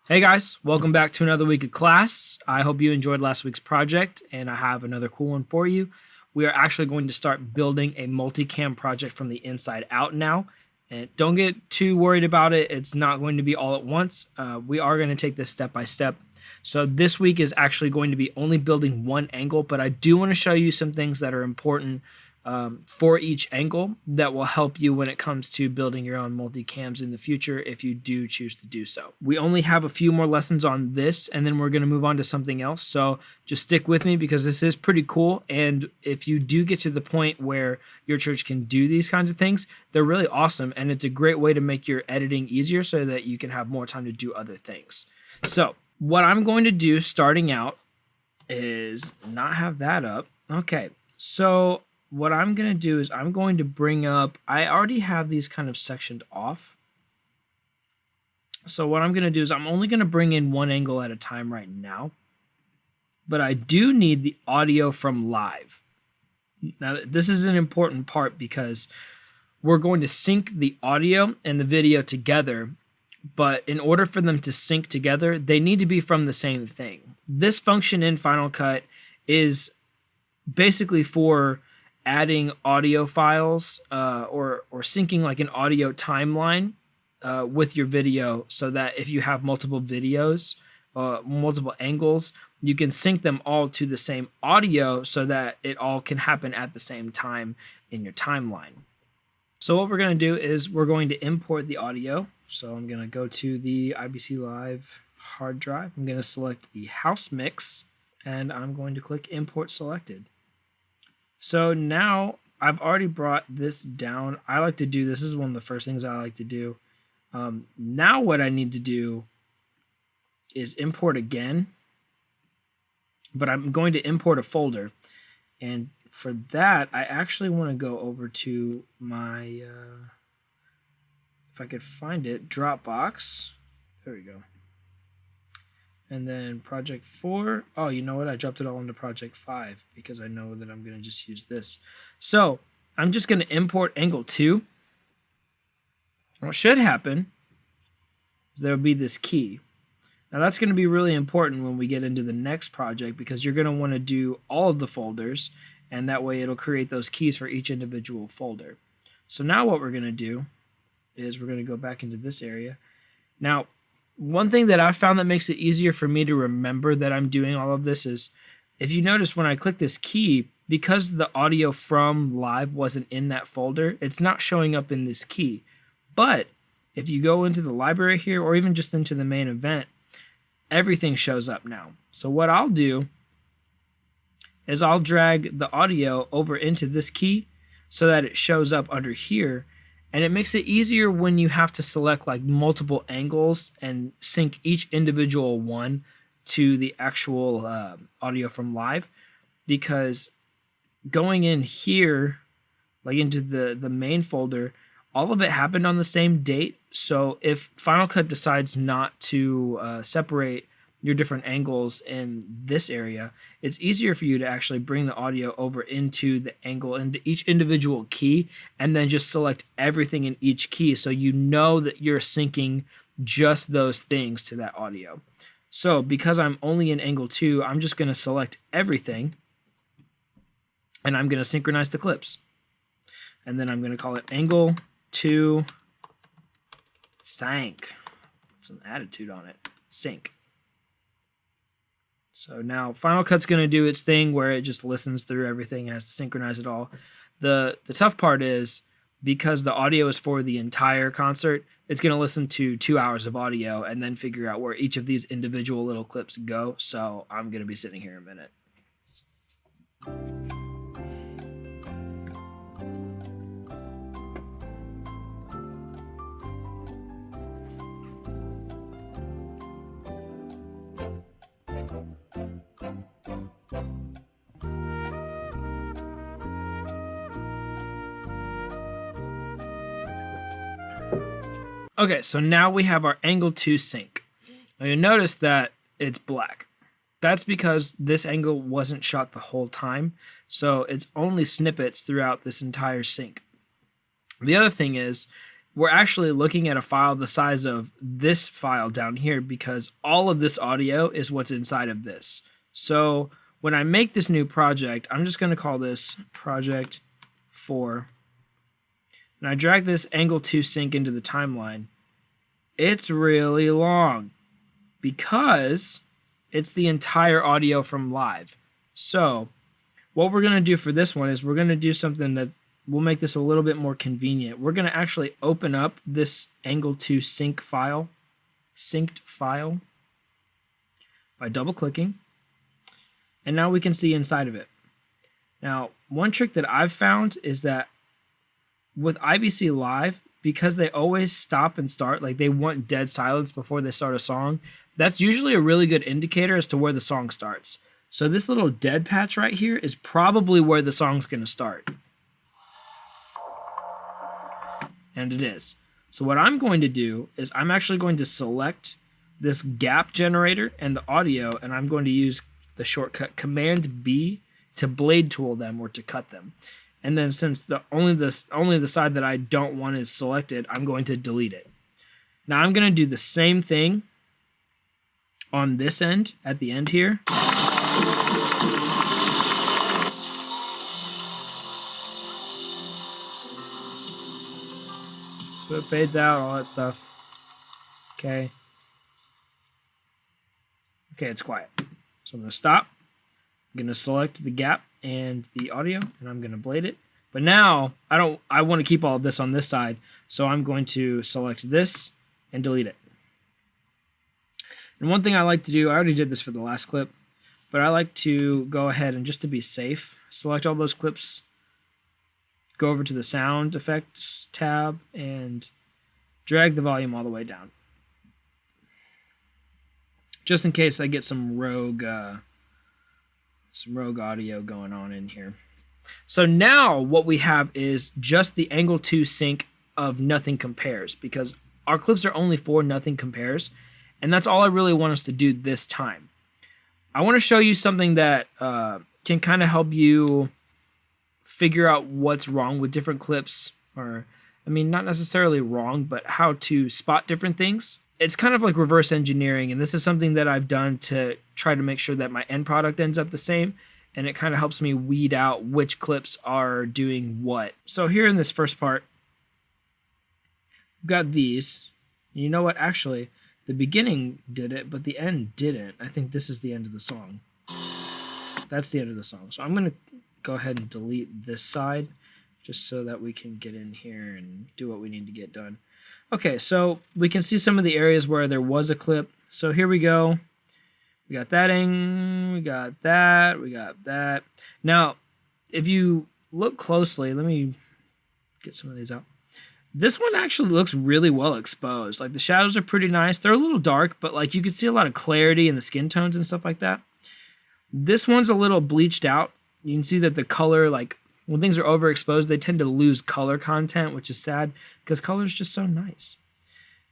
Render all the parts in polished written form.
Hey guys, welcome back to another week of class. I hope you enjoyed last week's project, and I have another cool one for you. We are actually going to start building a multicam project from the inside out now. And don't get too worried about it. It's not going to be all at once. We are going to take this step by step. So this week is actually going to be only building one angle, but I do want to show you some things that are important for each angle that will help you when it comes to building your own multicams in the future if you do choose to do so. We only have a few more lessons on this, and then we're going to move on to something else. So just stick with me because this is pretty cool. And if you do get to the point where your church can do these kinds of things, they're really awesome. And it's a great way to make your editing easier so that you can have more time to do other things. So what I'm going to do starting out is not have that up. Okay, so what I'm going to do is I'm going to bring up, I already have these kind of sectioned off. So what I'm going to do is I'm only going to bring in one angle at a time right now. But I do need the audio from live. Now, this is an important part because we're going to sync the audio and the video together. But in order for them to sync together, they need to be from the same thing. This function in Final Cut is basically for adding audio files or syncing like an audio timeline with your video so that if you have multiple videos, multiple angles, you can sync them all to the same audio so that it all can happen at the same time in your timeline. So what we're going to do is we're going to import the audio. So I'm going to go to the IBC Live hard drive. I'm going to select the house mix and I'm going to click import selected. So now I've already brought this down. I like to do this. This is one of the first things I like to do. Now what I need to do is import again, but I'm going to import a folder. And for that, I actually want to go over to my, if I could find it, Dropbox. There we go. And then project 4, oh, you know what? I dropped it all into project 5 because I know that I'm going to just use this. So I'm just going to import angle 2. What should happen is there will be this key. Now that's going to be really important when we get into the next project because you're going to want to do all of the folders, and that way it'll create those keys for each individual folder. So now what we're going to do is we're going to go back into this area. Now, one thing that I found that makes it easier for me to remember that I'm doing all of this is if you notice when I click this key, because the audio from live wasn't in that folder, it's not showing up in this key. But if you go into the library here or even just into the main event, everything shows up now. So what I'll do is I'll drag the audio over into this key so that it shows up under here. And it makes it easier when you have to select like multiple angles and sync each individual one to the actual audio from live, because going in here, like into the main folder, all of it happened on the same date. So if Final Cut decides not to separate your different angles in this area, it's easier for you to actually bring the audio over into the angle into each individual key and then just select everything in each key so you know that you're syncing just those things to that audio. So because I'm only in angle 2, I'm just going to select everything and I'm going to synchronize the clips. And then I'm going to call it angle 2 sync. Some attitude on it. Sync. So now Final Cut's going to do its thing where it just listens through everything and has to synchronize it all. The tough part is because the audio is for the entire concert, it's going to listen to 2 hours of audio and then figure out where each of these individual little clips go. So I'm going to be sitting here a minute. Okay, so now we have our angle 2 sync. Now you'll notice that it's black. That's because this angle wasn't shot the whole time, so it's only snippets throughout this entire sync. The other thing is we're actually looking at a file the size of this file down here because all of this audio is what's inside of this. So when I make this new project, I'm just going to call this project 4. And I drag this angle 2 sync into the timeline. It's really long because it's the entire audio from live. So what we're going to do for this one is we're going to do something that will make this a little bit more convenient. We're going to actually open up this angle 2 synced file by double clicking. And now we can see inside of it. Now, one trick that I've found is that with IBC Live, because they always stop and start, like they want dead silence before they start a song, that's usually a really good indicator as to where the song starts. So this little dead patch right here is probably where the song's going to start. And it is. So what I'm going to do is I'm actually going to select this gap generator and the audio, and I'm going to use the shortcut Command B to blade tool them or to cut them. And then since only the side that I don't want is selected, I'm going to delete it. Now I'm going to do the same thing on this end at the end here. So it fades out, all that stuff. Okay. Okay, it's quiet. So I'm going to stop. I'm going to select the gap and the audio, and I'm going to blade it. But now I want to keep all of this on this side, so I'm going to select this and delete it. And one thing I like to do, I already did this for the last clip, but I like to go ahead and just to be safe, select all those clips, go over to the sound effects tab, and drag the volume all the way down. Just in case I get some rogue audio going on in here. So now what we have is just the angle 2 sync of Nothing Compares, because our clips are only for Nothing Compares, and that's all I really want us to do this time. I want to show you something that can kind of help you figure out what's wrong with different clips, or I mean, not necessarily wrong, but how to spot different things. It's kind of like reverse engineering, and this is something that I've done to try to make sure that my end product ends up the same, and it kind of helps me weed out which clips are doing what. So here in this first part, we've got these. You know what? Actually, the beginning did it, but the end didn't. I think this is the end of the song. That's the end of the song. So I'm going to go ahead and delete this side just so that we can get in here and do what we need to get done. Okay, so we can see some of the areas where there was a clip. So here we go. We got that in, we got that, we got that. Now, if you look closely, let me get some of these out. This one actually looks really well exposed. Like the shadows are pretty nice. They're a little dark, but like you can see a lot of clarity in the skin tones and stuff like that. This one's a little bleached out. You can see that the color, like when things are overexposed, they tend to lose color content, which is sad because color is just so nice.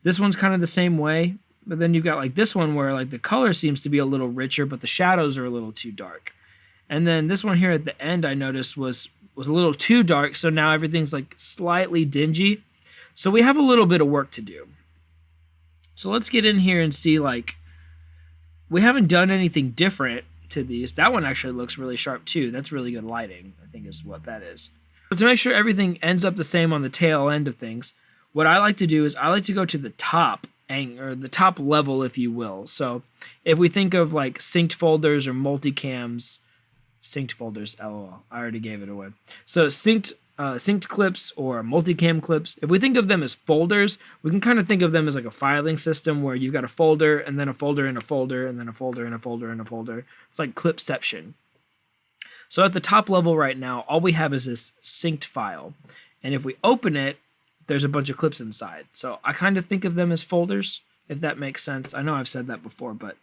This one's kind of the same way, but then you've got like this one where like the color seems to be a little richer, but the shadows are a little too dark. And then this one here at the end I noticed was a little too dark, so now everything's like slightly dingy. So we have a little bit of work to do. So let's get in here and see, like, we haven't done anything different to these. That one actually looks really sharp too. That's really good lighting, I think is what that is. But to make sure everything ends up the same on the tail end of things, what I like to do is I like to go to the top, or the top level, if you will. So if we think of like synced folders or multicams, synced folders, lol, I already gave it away. So synced clips or multicam clips, if we think of them as folders, we can kind of think of them as like a filing system where you've got a folder and then a folder and a folder and then a folder and a folder and a folder. It's like Clipception. So at the top level right now, all we have is this synced file. And if we open it, there's a bunch of clips inside. So I kind of think of them as folders, if that makes sense. I know I've said that before, but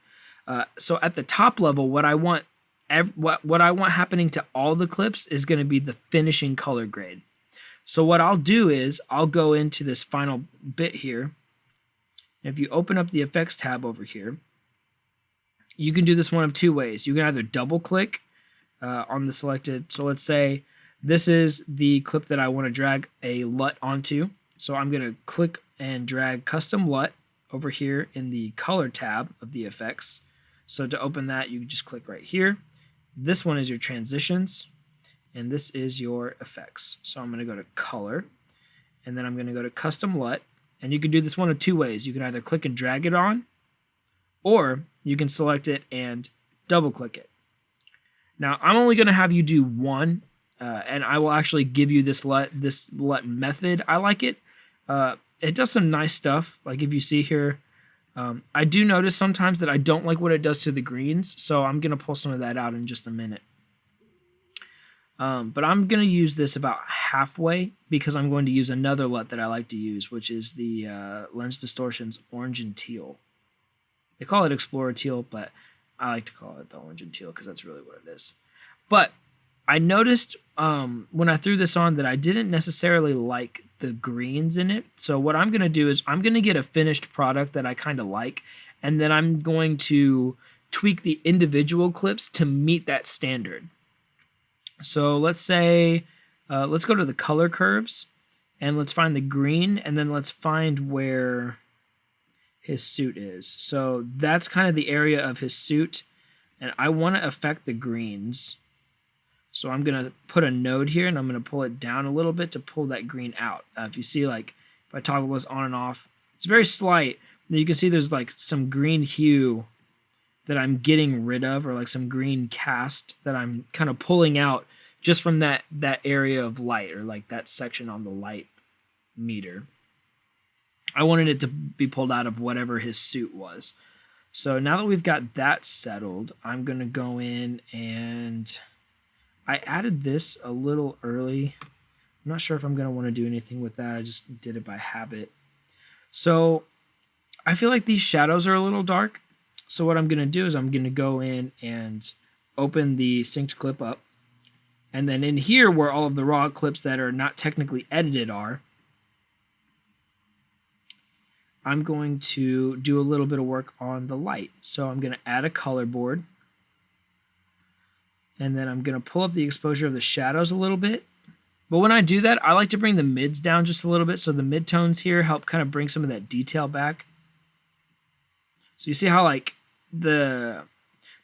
so at the top level, what I want happening to all the clips is going to be the finishing color grade. So what I'll do is I'll go into this final bit here. If you open up the effects tab over here, you can do this one of two ways. You can either double click on the selected. So let's say this is the clip that I want to drag a LUT onto. So I'm going to click and drag Custom LUT over here in the Color tab of the effects. So to open that, you just click right here. This one is your transitions, and this is your effects. So I'm going to go to Color, and then I'm going to go to Custom LUT, and you can do this one of two ways. You can either click and drag it on, or you can select it and double click it. Now I'm only going to have you do one, and I will actually give you this LUT method. I like it. It does some nice stuff. Like if you see here, I do notice sometimes that I don't like what it does to the greens, so I'm going to pull some of that out in just a minute. But I'm going to use this about halfway because I'm going to use another LUT that I like to use, which is the Lens Distortions Orange and Teal. They call it Explorer Teal, but I like to call it the Orange and Teal because that's really what it is. But I noticed when I threw this on that I didn't necessarily like the greens in it. So what I'm going to do is I'm going to get a finished product that I kind of like, and then I'm going to tweak the individual clips to meet that standard. So let's say, let's go to the color curves, and let's find the green, and then let's find where his suit is. So that's kind of the area of his suit, and I want to affect the greens. So I'm going to put a node here, and I'm going to pull it down a little bit to pull that green out. If you see, like, if I toggle this on and off, it's very slight. And you can see there's like some green hue that I'm getting rid of, or like some green cast that I'm kind of pulling out just from that area of light, or like that section on the light meter. I wanted it to be pulled out of whatever his suit was. So now that we've got that settled, I'm going to go in, and I added this a little early. I'm not sure if I'm going to want to do anything with that. I just did it by habit. So I feel like these shadows are a little dark. So what I'm going to do is I'm going to go in and open the synced clip up. And then in here, where all of the raw clips that are not technically edited are, I'm going to do a little bit of work on the light. So I'm going to add a color board. And then I'm going to pull up the exposure of the shadows a little bit. But when I do that, I like to bring the mids down just a little bit. So the midtones here help kind of bring some of that detail back. So you see how like there's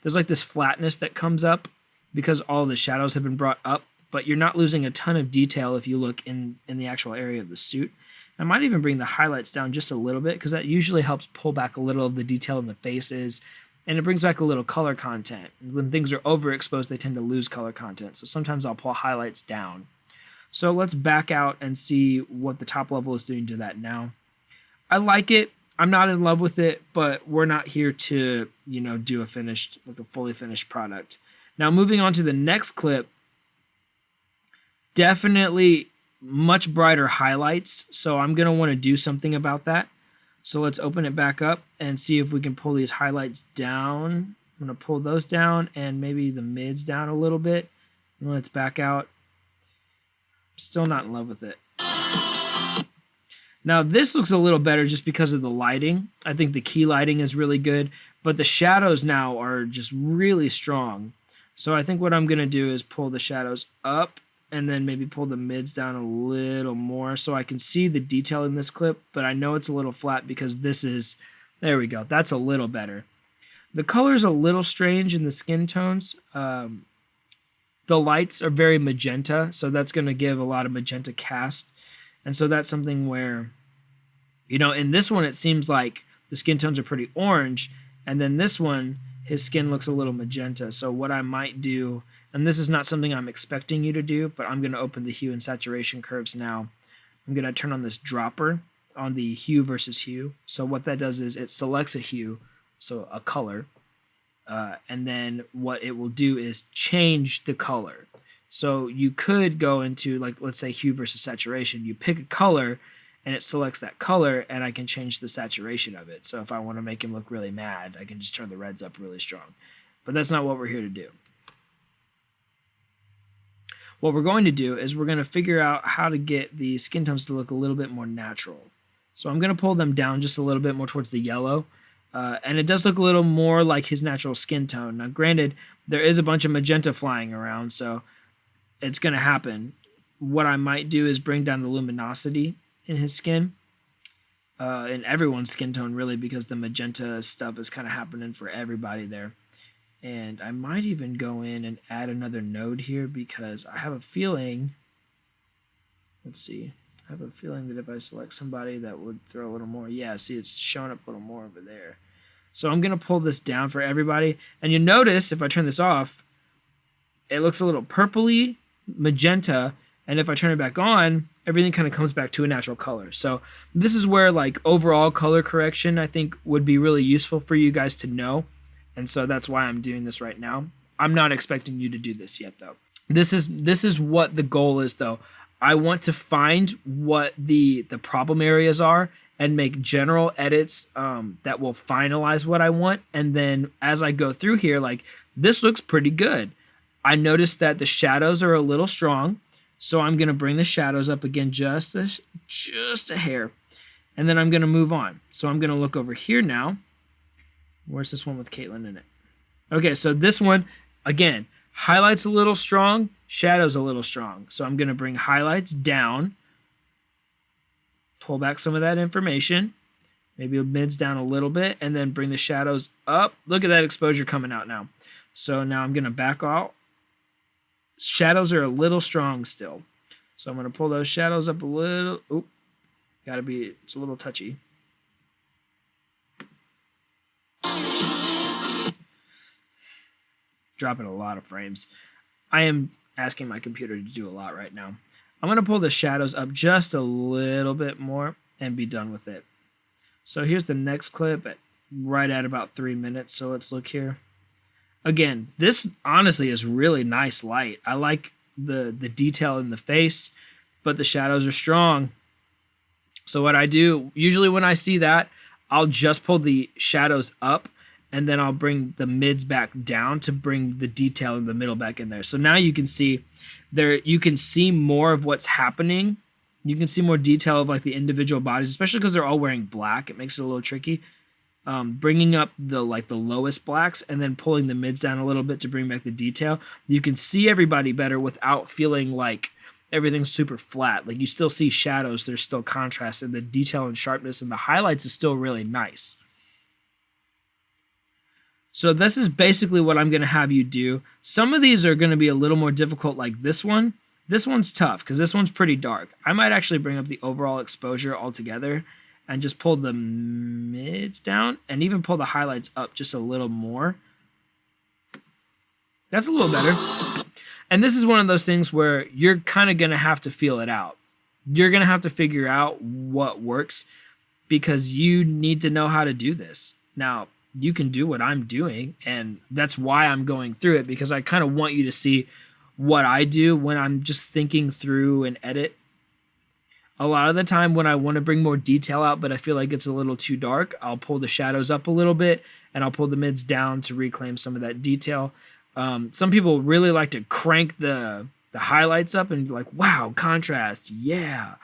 like this flatness that comes up because all the shadows have been brought up, but you're not losing a ton of detail if you look in the actual area of the suit. I might even bring the highlights down just a little bit because that usually helps pull back a little of the detail in the faces, and it brings back a little color content. When things are overexposed, they tend to lose color content. So sometimes I'll pull highlights down. So let's back out and see what the top level is doing to that now. I like it. I'm not in love with it, but we're not here to, do a fully finished product. Now moving on to the next clip, definitely much brighter highlights, so I'm going to want to do something about that. So let's open it back up and see if we can pull these highlights down. I'm going to pull those down and maybe the mids down a little bit. And let's back out. Still not in love with it. Now this looks a little better just because of the lighting. I think the key lighting is really good, but the shadows now are just really strong. So I think what I'm going to do is pull the shadows up and then maybe pull the mids down a little more so I can see the detail in this clip, but I know it's a little flat because there we go, that's a little better. The color's a little strange in the skin tones. The lights are very magenta, so that's going to give a lot of magenta cast. And so that's something where, in this one it seems like the skin tones are pretty orange, and then this one, his skin looks a little magenta. So what I might do, and this is not something I'm expecting you to do, but I'm going to open the hue and saturation curves now. I'm going to turn on this dropper on the hue versus hue. So what that does is it selects a hue, so a color, and then what it will do is change the color. So you could go into, like, let's say hue versus saturation. You pick a color, and it selects that color, and I can change the saturation of it. So if I want to make him look really mad, I can just turn the reds up really strong. But that's not what we're here to do. What we're going to do is we're going to figure out how to get the skin tones to look a little bit more natural. So I'm going to pull them down just a little bit more towards the yellow. And it does look a little more like his natural skin tone. Now, granted, there is a bunch of magenta flying around, so it's going to happen. What I might do is bring down the luminosity in his skin, in everyone's skin tone really, because the magenta stuff is kind of happening for everybody there. And I might even go in and add another node here because I have a feeling, let's see, I have a feeling that if I select somebody that would throw a little more, yeah, see it's showing up a little more over there. So I'm going to pull this down for everybody. And you notice if I turn this off, it looks a little purpley, magenta, and if I turn it back on, everything kind of comes back to a natural color. So this is where like overall color correction I think would be really useful for you guys to know. And so that's why I'm doing this right now. I'm not expecting you to do this yet though. This is what the goal is though. I want to find what the problem areas are and make general edits that will finalize what I want. And then as I go through here, like this looks pretty good. I noticed that the shadows are a little strong. So I'm going to bring the shadows up again just a hair. And then I'm going to move on. So I'm going to look over here now. Where's this one with Caitlin in it? Okay, so this one, again, highlights a little strong, shadows a little strong. So I'm going to bring highlights down, pull back some of that information, maybe mids down a little bit, and then bring the shadows up. Look at that exposure coming out now. So now I'm going to back out. Shadows are a little strong still. So I'm going to pull those shadows up a little. Oop, it's a little touchy. Dropping a lot of frames. I am asking my computer to do a lot right now. I'm going to pull the shadows up just a little bit more and be done with it. So here's the next clip right at about 3 minutes. So let's look here. Again, this honestly is really nice light. I like the detail in the face, but the shadows are strong. So what I do, usually when I see that, I'll just pull the shadows up and then I'll bring the mids back down to bring the detail in the middle back in there. So now you can see there, you can see more of what's happening. You can see more detail of like the individual bodies, especially because they're all wearing black. It makes it a little tricky. Bringing up the lowest blacks and then pulling the mids down a little bit to bring back the detail. You can see everybody better without feeling like everything's super flat. Like you still see shadows, there's still contrast, and the detail and sharpness and the highlights is still really nice. So this is basically what I'm going to have you do. Some of these are going to be a little more difficult, like this one. This one's tough because this one's pretty dark. I might actually bring up the overall exposure altogether and just pull the mids down and even pull the highlights up just a little more. That's a little better. And this is one of those things where you're kind of going to have to feel it out. You're going to have to figure out what works because you need to know how to do this. Now, you can do what I'm doing, and that's why I'm going through it, because I kind of want you to see what I do when I'm just thinking through an edit. A lot of the time when I want to bring more detail out, but I feel like it's a little too dark, I'll pull the shadows up a little bit, and I'll pull the mids down to reclaim some of that detail. Some people really like to crank the highlights up and be like, wow, contrast, yeah.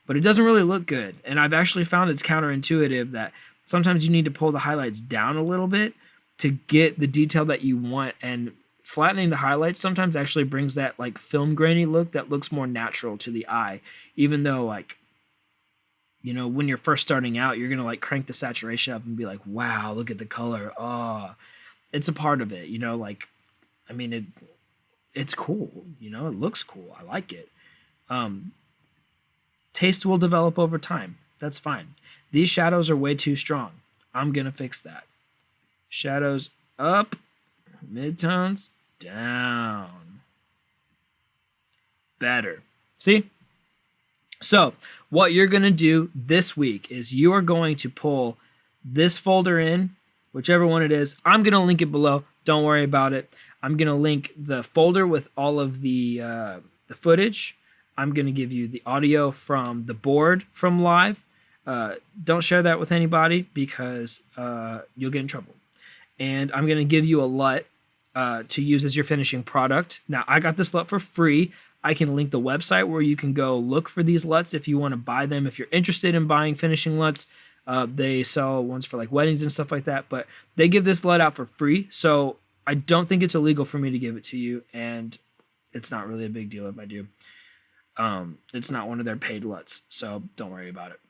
But it doesn't really look good. And I've actually found it's counterintuitive that sometimes you need to pull the highlights down a little bit to get the detail that you want. And flattening the highlights sometimes actually brings that like film grainy look that looks more natural to the eye. Even though like, you know, when you're first starting out, you're going to like crank the saturation up and be like, wow, look at the color. Oh, it's a part of it, you know, like, I mean, it's cool, you know, it looks cool. I like it. Taste will develop over time. That's fine. These shadows are way too strong. I'm going to fix that. Shadows up, midtones down. Better. See? So what you're going to do this week is you are going to pull this folder in, whichever one it is. I'm going to link it below. Don't worry about it. I'm going to link the folder with all of the footage. I'm going to give you the audio from the board from live. Don't share that with anybody because you'll get in trouble. And I'm going to give you a LUT to use as your finishing product. Now, I got this LUT for free. I can link the website where you can go look for these LUTs if you want to buy them. If you're interested in buying finishing LUTs, they sell ones for like weddings and stuff like that. But they give this LUT out for free. So I don't think it's illegal for me to give it to you. And it's not really a big deal if I do. It's not one of their paid LUTs, so don't worry about it.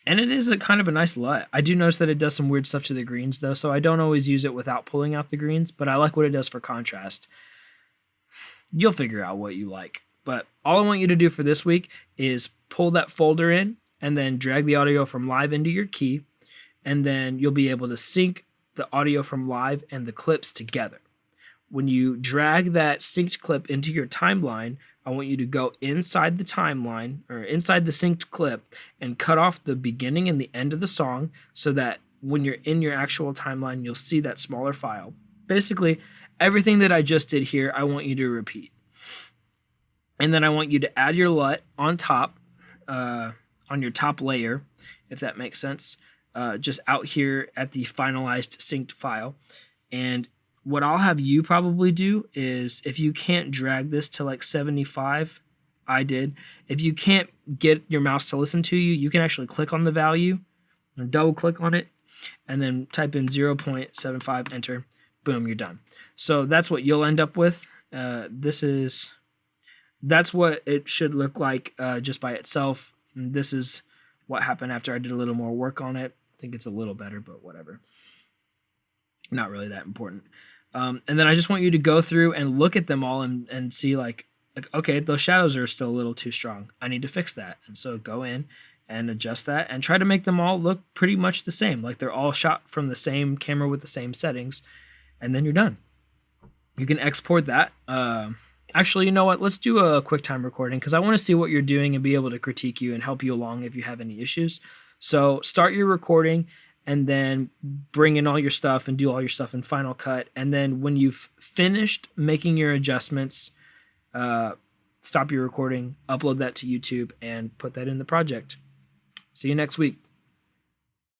And it is a kind of a nice LUT. I do notice that it does some weird stuff to the greens though, so I don't always use it without pulling out the greens, but I like what it does for contrast. You'll figure out what you like. But all I want you to do for this week is pull that folder in and then drag the audio from live into your key, and then you'll be able to sync the audio from live and the clips together. When you drag that synced clip into your timeline, I want you to go inside the timeline or inside the synced clip and cut off the beginning and the end of the song so that when you're in your actual timeline, you'll see that smaller file. Basically, everything that I just did here, I want you to repeat. And then I want you to add your LUT on top, on your top layer, if that makes sense, just out here at the finalized synced file. And what I'll have you probably do is, if you can't drag this to like 75, I did. If you can't get your mouse to listen to you, you can actually click on the value or double click on it and then type in 0.75, enter, boom, you're done. So that's what you'll end up with. That's what it should look like just by itself. And this is what happened after I did a little more work on it. I think it's a little better, but whatever. Not really that important. And then I just want you to go through and look at them all and see like, okay, those shadows are still a little too strong. I need to fix that. And so go in and adjust that and try to make them all look pretty much the same. Like they're all shot from the same camera with the same settings. And then you're done. You can export that. Actually, you know what? Let's do a QuickTime recording because I want to see what you're doing and be able to critique you and help you along if you have any issues. So start your recording and then bring in all your stuff and do all your stuff in Final Cut. And then when you've finished making your adjustments, stop your recording, upload that to YouTube, and put that in the project. See you next week.